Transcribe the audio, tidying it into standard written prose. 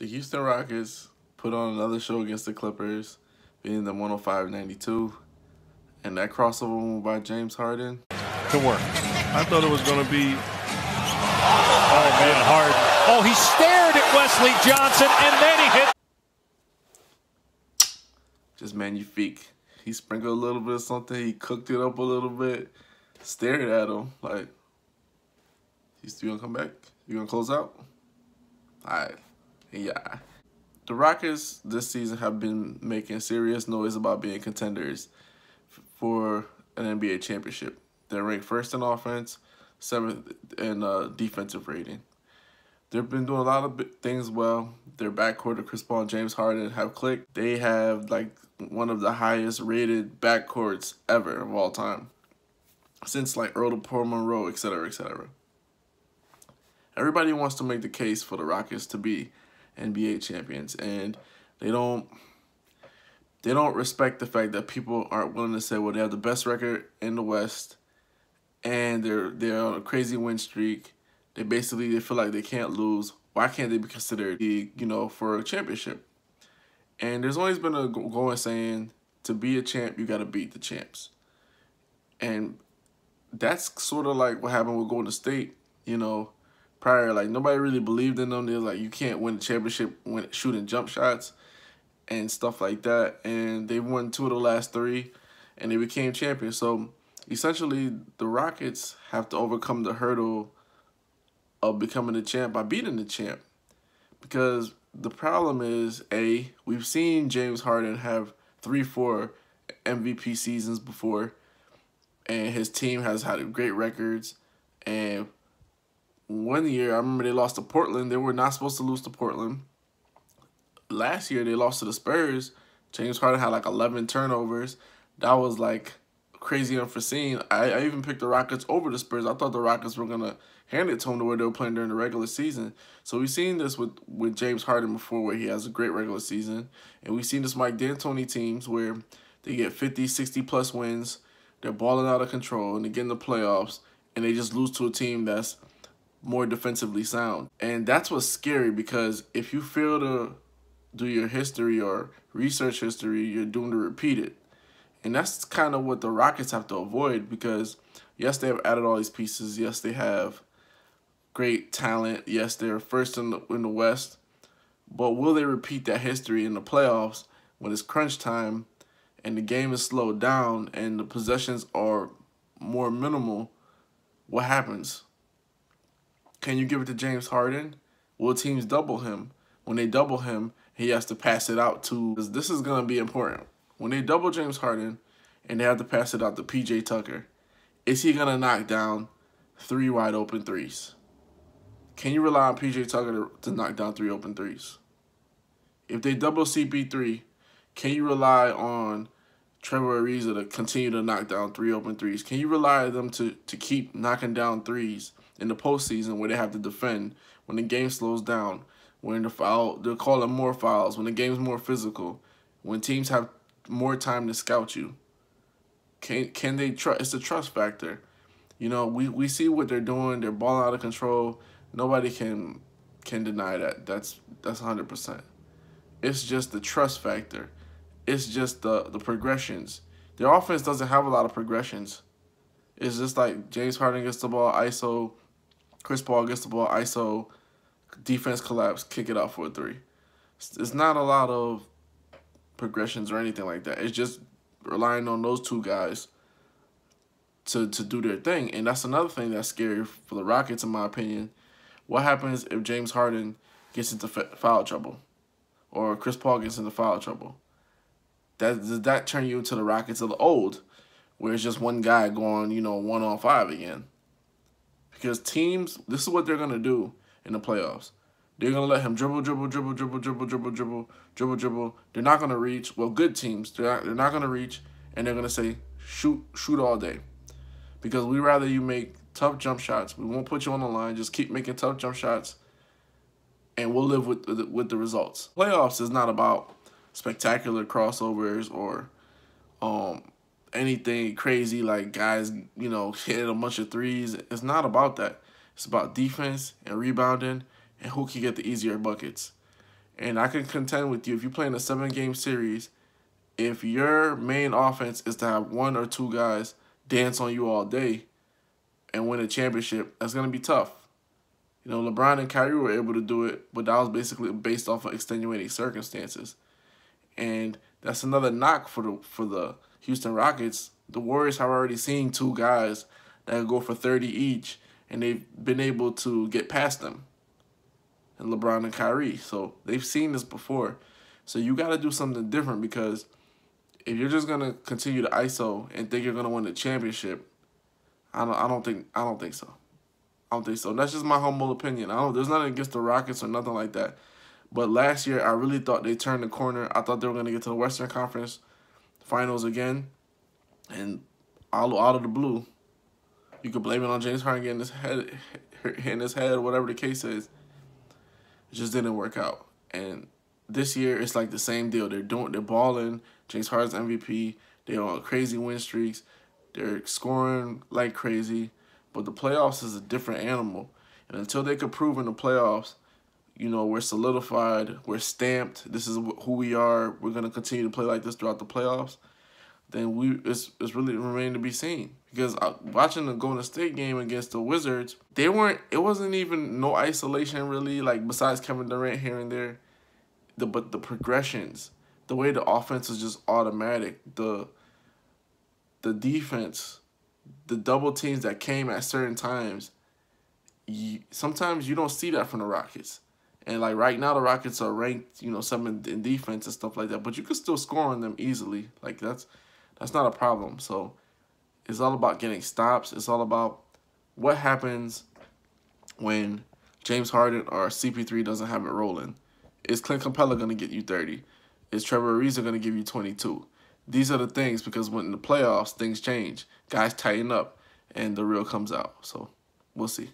The Houston Rockets put on another show against the Clippers, beating them 105-92. And that crossover move by James Harden. Good work. I thought it was going to be... Oh, man, Harden. Oh, he stared at Wesley Johnson, and then he hit. Just magnifique. He sprinkled a little bit of something. He cooked it up a little bit. Stared at him like, you going to come back? You going to close out? All right. Yeah. The Rockets this season have been making serious noise about being contenders for an NBA championship. They're ranked first in offense, 7th in defensive rating. They've been doing a lot of things well. Their backcourt of Chris Paul and James Harden have clicked. They have like one of the highest rated backcourts ever of all time, since like Earl Paul Monroe, etc., etc. Everybody wants to make the case for the Rockets to be NBA champions, and they don't respect the fact that people aren't willing to say, well, they have the best record in the West, and they're on a crazy win streak. They feel like they can't lose. Why can't they be considered, for a championship? And there's always been a going saying, to be a champ, you got to beat the champs. And that's sort of like what happened with Golden State, prior. Like, nobody really believed in them. They're like, you can't win the championship shooting jump shots and stuff like that. And they won 2 of the last 3, and they became champions. So, essentially, the Rockets have to overcome the hurdle of becoming the champ by beating the champ. Because the problem is, we've seen James Harden have 3-4 MVP seasons before, and his team has had great records. And one year, I remember they lost to Portland. They were not supposed to lose to Portland. Last year, they lost to the Spurs. James Harden had like 11 turnovers. That was like crazy unforeseen. I even picked the Rockets over the Spurs. I thought the Rockets were going to hand it to them the way they were playing during the regular season. So we've seen this with James Harden before, where he has a great regular season. And we've seen this Mike D'Antoni teams where they get 50, 60-plus wins. They're balling out of control, and they get in the playoffs, and they just lose to a team that's more defensively sound. And that's what's scary, because if you fail to do your history or research history, you're doomed to repeat it. And that's kind of what the Rockets have to avoid, because yes, they have added all these pieces. Yes, they have great talent. Yes, they're first in the West. But will they repeat that history in the playoffs when it's crunch time and the game is slowed down and the possessions are more minimal? What happens? Can you give it to James Harden? Will teams double him? When they double him, he has to pass it out to... This is going to be important. When they double James Harden and they have to pass it out to P.J. Tucker, is he going to knock down 3 wide open threes? Can you rely on P.J. Tucker to knock down 3 open threes? If they double CP3, can you rely on Trevor Ariza to continue to knock down 3 open threes? Can you rely on them to keep knocking down threes in the postseason where they have to defend, when the game slows down, when they're calling more fouls, when the game's more physical, when teams have more time to scout you? Can they trust? It's a trust factor. We see what they're doing. They're balling out of control. Nobody can deny that. That's 100%. It's just the trust factor. It's just the progressions. Their offense doesn't have a lot of progressions. It's just like James Harden gets the ball, ISO. Chris Paul gets the ball, ISO. Defense collapse, kick it out for a 3. It's not a lot of progressions or anything like that. It's just relying on those 2 guys to do their thing. And that's another thing that's scary for the Rockets, in my opinion. What happens if James Harden gets into foul trouble, or Chris Paul gets into foul trouble? Does that turn you into the Rockets of the old, where it's just one guy going, 1-on-5 again? Because teams, this is what they're going to do in the playoffs. They're going to let him dribble. They're not going to reach. Well, good teams, they're not going to reach, and they're going to say, shoot all day. Because we'd rather you make tough jump shots. We won't put you on the line. Just keep making tough jump shots, and we'll live with the results. Playoffs is not about spectacular crossovers or anything crazy like guys, hitting a bunch of threes. It's not about that. It's about defense and rebounding and who can get the easier buckets. And I can contend with you, if you're playing a 7-game series, if your main offense is to have 1 or 2 guys dance on you all day and win a championship, that's going to be tough. You know, LeBron and Kyrie were able to do it, but that was basically based off of extenuating circumstances. And that's another knock for the Houston Rockets. The Warriors have already seen 2 guys that can go for 30 each, and they've been able to get past them, and LeBron and Kyrie. So they've seen this before. So you got to do something different, because if you're just gonna continue to ISO and think you're gonna win the championship, I don't think so. I don't think so. That's just my humble opinion. There's nothing against the Rockets or nothing like that. But last year, I really thought they turned the corner. I thought they were gonna get to the Western Conference Finals again, and out of the blue, you could blame it on James Harden hitting his head, whatever the case is. It just didn't work out. And this year, it's like the same deal. They're balling. James Harden's MVP. They're on crazy win streaks. They're scoring like crazy. But the playoffs is a different animal. And until they could prove in the playoffs, you know, we're solidified, we're stamped, this is who we are, we're going to continue to play like this throughout the playoffs, then it's really remaining to be seen. Because watching the Golden State game against the Wizards, it wasn't even no isolation really, like besides Kevin Durant here and there. But the progressions, the way the offense is just automatic, the defense, the double teams that came at certain times, sometimes you don't see that from the Rockets. And like right now, the Rockets are ranked, you know, 7th in defense and stuff like that. But you can still score on them easily. Like that's not a problem. So it's all about getting stops. It's all about what happens when James Harden or CP3 doesn't have it rolling. Is Clint Capella going to get you 30? Is Trevor Ariza going to give you 22? These are the things, because when in the playoffs, things change. Guys tighten up, and the real comes out. So we'll see.